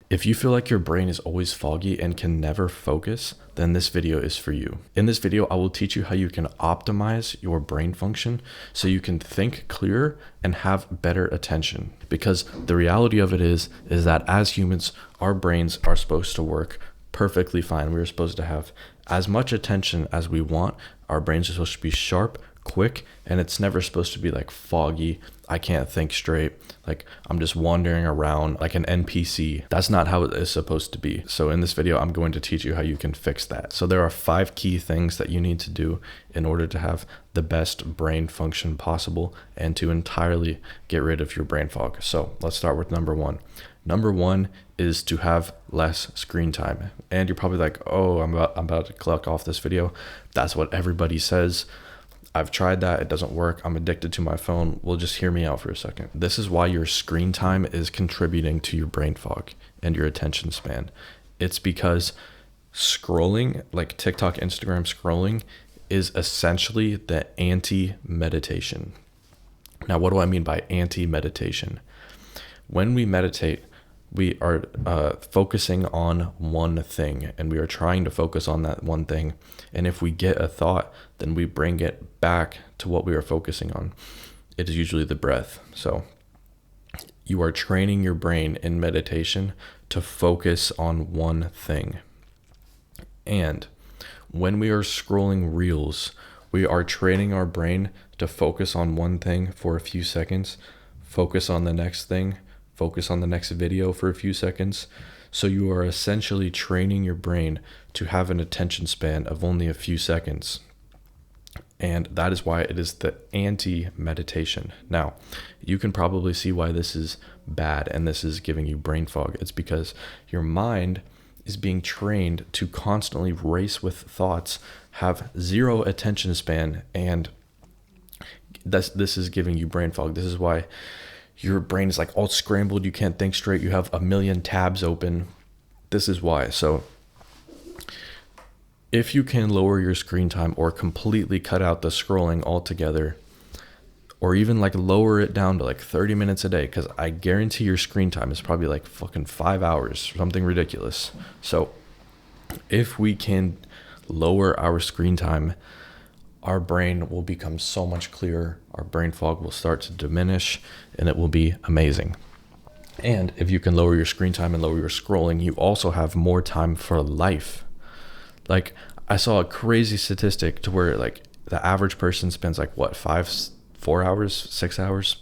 If you feel like your brain is always foggy and can never focus, then this video is for you. In this video, I will teach you how you can optimize your brain function so you can think clearer and have better attention. Because the reality of it is that as humans, our brains are supposed to work perfectly fine. We're supposed to have as much attention as we want. Our brains are supposed to be sharp, quick, and it's never supposed to be like foggy. I can't think straight. Like I'm just wandering around like an NPC. That's not how it is supposed to be. So in this video, I'm going to teach you how you can fix that. So there are 5 key things that you need to do in order to have the best brain function possible and to entirely get rid of your brain fog. So let's start with number 1. Number 1 is to have less screen time. And you're probably like, oh, I'm about to click off this video. That's what everybody says. I've tried that. It doesn't work. I'm addicted to my phone. Well, just hear me out for a second. This is why your screen time is contributing to your brain fog and your attention span. It's because scrolling, like TikTok, Instagram scrolling, is essentially the anti-meditation. Now, what do I mean by anti-meditation? When we meditate, we are focusing on one thing, and we are trying to focus on that one thing. And if we get a thought, then we bring it back to what we are focusing on. It is usually the breath. So you are training your brain in meditation to focus on one thing. And when we are scrolling reels, we are training our brain to focus on one thing for a few seconds, focus on the next thing, focus on the next video for a few seconds. So you are essentially training your brain to have an attention span of only a few seconds. And that is why it is the anti-meditation. Now, you can probably see why this is bad and this is giving you brain fog. It's because your mind is being trained to constantly race with thoughts, have zero attention span, and this is giving you brain fog. This is why your brain is like all scrambled. You can't think straight. You have a million tabs open. This is why. So if you can lower your screen time or completely cut out the scrolling altogether, or even like lower it down to like 30 minutes a day, because I guarantee your screen time is probably like fucking 5 hours, something ridiculous. So if we can lower our screen time, our brain will become so much clearer. Our brain fog will start to diminish and it will be amazing. And if you can lower your screen time and lower your scrolling, you also have more time for life. Like I saw a crazy statistic to where like the average person spends like what, 4 hours, 6 hours,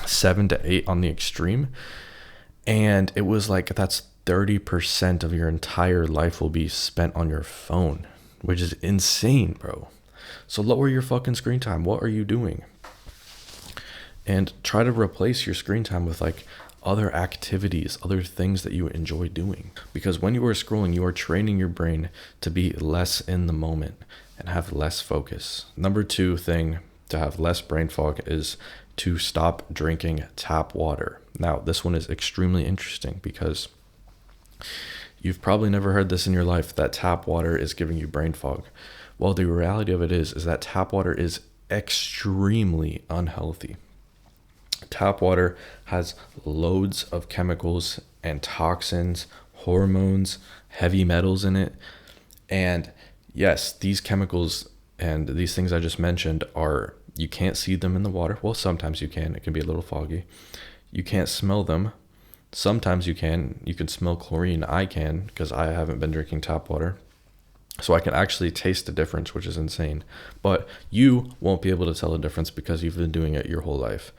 7 to 8 on the extreme. And it was like, that's 30% of your entire life will be spent on your phone, which is insane, bro. So lower your fucking screen time. What are you doing? And try to replace your screen time with like other activities, other things that you enjoy doing. Because when you are scrolling, you are training your brain to be less in the moment and have less focus. Number 2 thing to have less brain fog is to stop drinking tap water. Now, this one is extremely interesting because you've probably never heard this in your life, that tap water is giving you brain fog. Well, the reality of it is that tap water is extremely unhealthy. Tap water has loads of chemicals and toxins, hormones, heavy metals in it. And yes, these chemicals and these things I just mentioned you can't see them in the water. Well, sometimes you can. It can be a little foggy. You can't smell them. Sometimes you can. You can smell chlorine. I can, because I haven't been drinking tap water. So I can actually taste the difference, which is insane. But you won't be able to tell the difference because you've been doing it your whole life.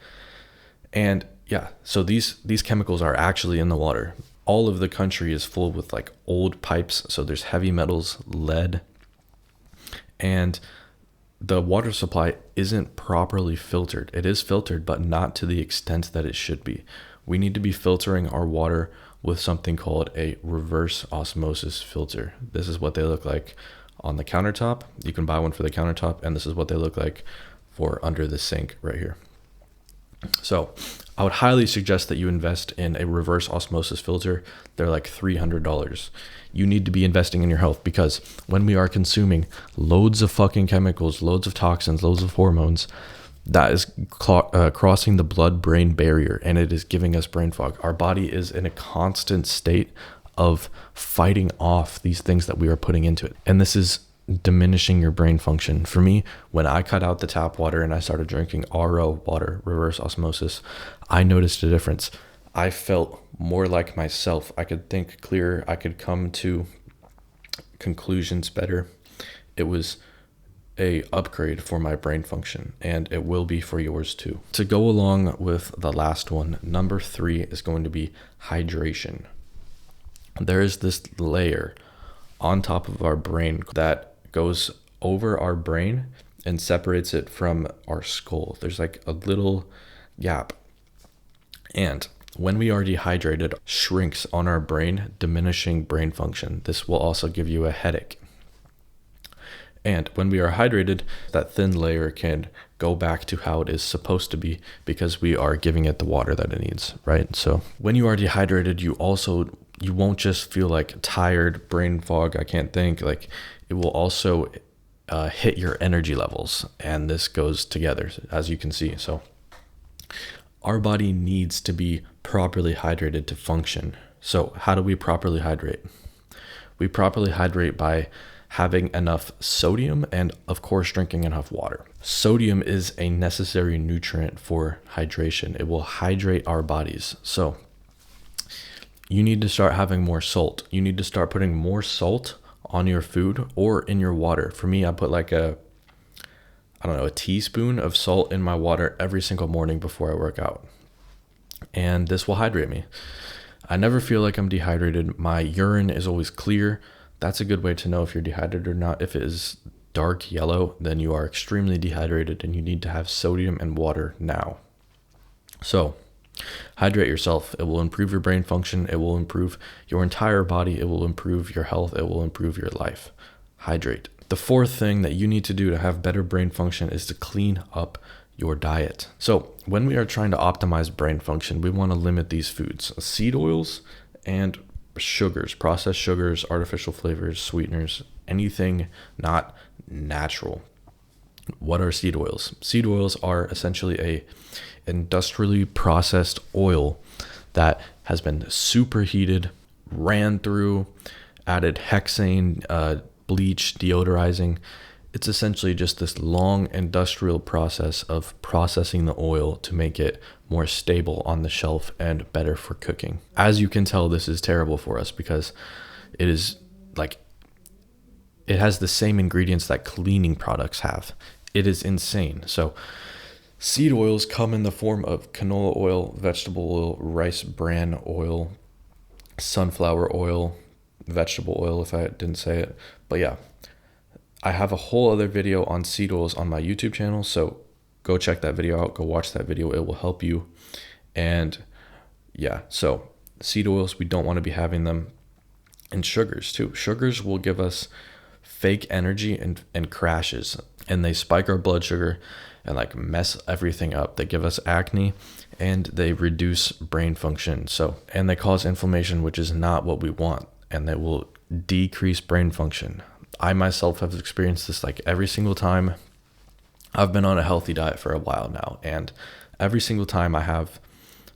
And yeah, so these chemicals are actually in the water. All of the country is full with like old pipes. So there's heavy metals, lead, and the water supply isn't properly filtered. It is filtered, but not to the extent that it should be. We need to be filtering our water with something called a reverse osmosis filter. This is what they look like on the countertop. You can buy one for the countertop, and this is what they look like for under the sink right here. So I would highly suggest that you invest in a reverse osmosis filter. They're like $300. You need to be investing in your health, because when we are consuming loads of fucking chemicals, loads of toxins, loads of hormones, that is crossing the blood-brain barrier, and it is giving us brain fog. Our body is in a constant state of fighting off these things that we are putting into it. And this is diminishing your brain function. For me, when I cut out the tap water and I started drinking RO water, reverse osmosis, I noticed a difference. I felt more like myself. I could think clearer. I could come to conclusions better. It was a upgrade for my brain function, and it will be for yours too. To go along with the last one, number 3 is going to be hydration. There is this layer on top of our brain that goes over our brain and separates it from our skull. There's like a little gap. And when we are dehydrated, shrinks on our brain, diminishing brain function. This will also give you a headache. And when we are hydrated, that thin layer can go back to how it is supposed to be because we are giving it the water that it needs, right? So when you are dehydrated, you won't just feel like tired, brain fog, I can't think. Like, it will also hit your energy levels, and this goes together, as you can see. So our body needs to be properly hydrated to function. So how do we properly hydrate? We properly hydrate by having enough sodium and, of course, drinking enough water. Sodium is a necessary nutrient for hydration. It will hydrate our bodies. So you need to start having more salt. You need to start putting more salt on your food or in your water. For me, I put like a teaspoon of salt in my water every single morning before I work out. And this will hydrate me. I never feel like I'm dehydrated. My urine is always clear. That's a good way to know if you're dehydrated or not. If it is dark yellow, then you are extremely dehydrated and you need to have sodium and water now. So hydrate yourself. It will improve your brain function. It will improve your entire body. It will improve your health. It will improve your life. Hydrate. The fourth thing that you need to do to have better brain function is to clean up your diet. So when we are trying to optimize brain function, we want to limit these foods: seed oils and sugars, processed sugars, artificial flavors, sweeteners, anything not natural. What are seed oils? Seed oils are essentially a industrially processed oil that has been superheated, ran through, added hexane, bleach, deodorizing. It's essentially just this long industrial process of processing the oil to make it more stable on the shelf and better for cooking. As you can tell, this is terrible for us because it has the same ingredients that cleaning products have. It is insane. So seed oils come in the form of canola oil, vegetable oil, rice bran oil, sunflower oil, vegetable oil, if I didn't say it. But yeah, I have a whole other video on seed oils on my YouTube channel, so go check that video out. Go watch that video. It will help you. And yeah, so seed oils, we don't want to be having them. And sugars too. Sugars will give us fake energy and crashes, and they spike our blood sugar and like mess everything up. They give us acne and they reduce brain function. And they cause inflammation, which is not what we want, and they will decrease brain function. I myself have experienced this like every single time. I've been on a healthy diet for a while now, and every single time I have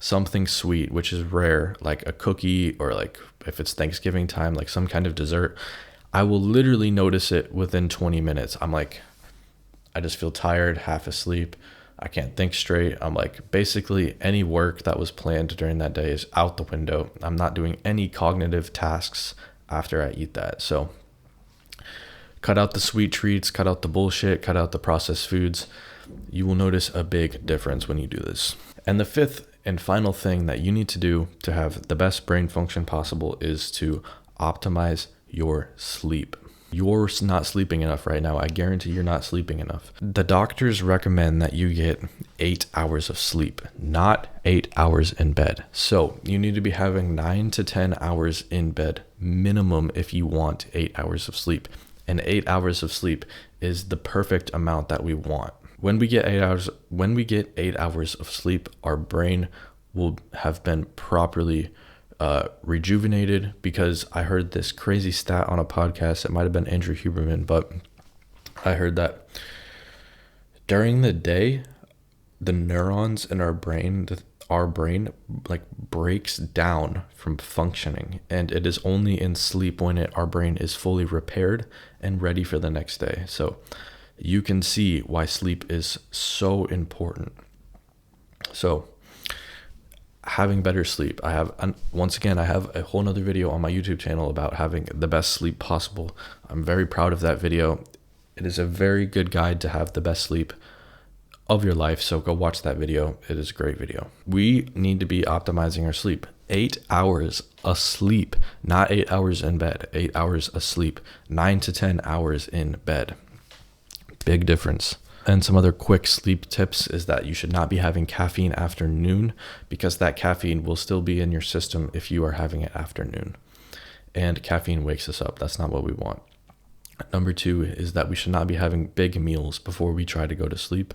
something sweet, which is rare, like a cookie, or like if it's Thanksgiving time, like some kind of dessert, I will literally notice it within 20 minutes. I'm like, I just feel tired, half asleep. I can't think straight. I'm like, basically any work that was planned during that day is out the window. I'm not doing any cognitive tasks after I eat that. So cut out the sweet treats, cut out the bullshit, cut out the processed foods. You will notice a big difference when you do this. And the fifth and final thing that you need to do to have the best brain function possible is to optimize your sleep. You're not sleeping enough right now. I guarantee you're not sleeping enough. The doctors recommend that you get 8 hours of sleep, not 8 hours in bed. So you need to be having 9 to 10 hours in bed minimum if you want 8 hours of sleep. And 8 hours of sleep is the perfect amount that we want. When we get 8 hours of sleep, our brain will have been properly rejuvenated, because I heard this crazy stat on a podcast. It might have been Andrew Huberman, but I heard that during the day, the neurons in our brain like breaks down from functioning, and it is only in sleep when our brain is fully repaired and ready for the next day. So you can see why sleep is so important. So having better sleep, I have a whole nother video on my YouTube channel about having the best sleep possible. I'm very proud of that video. It is a very good guide to have the best sleep of your life, so go watch that video. It is a great video. We need to be optimizing our sleep. 8 hours asleep, not 8 hours in bed, 8 hours asleep, 9 to 10 hours in bed. Big difference. And some other quick sleep tips is that you should not be having caffeine after noon, because that caffeine will still be in your system if you are having it after noon. And caffeine wakes us up. That's not what we want. Number 2 is that we should not be having big meals before we try to go to sleep.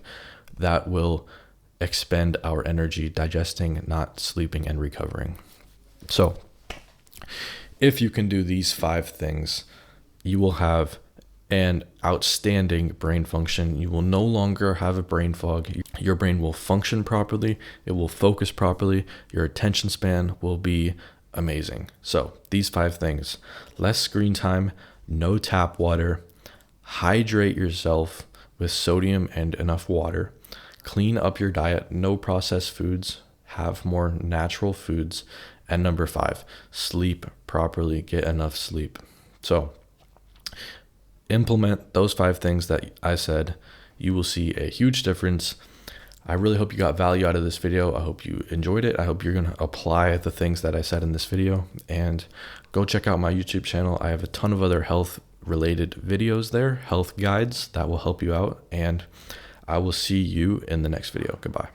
That will expend our energy digesting, not sleeping and recovering. So if you can do these 5 things, you will have an outstanding brain function. You will no longer have a brain fog. Your brain will function properly. It will focus properly. Your attention span will be amazing. So these 5 things: less screen time, no tap water, hydrate yourself with sodium and enough water, clean up your diet, no processed foods, have more natural foods, and number 5, sleep properly, get enough sleep. So implement those 5 things that I said. You will see a huge difference. I really hope you got value out of this video. I hope you enjoyed it. I hope you're going to apply the things that I said in this video, and go check out my YouTube channel. I have a ton of other health related videos there, health guides that will help you out, and I will see you in the next video. Goodbye.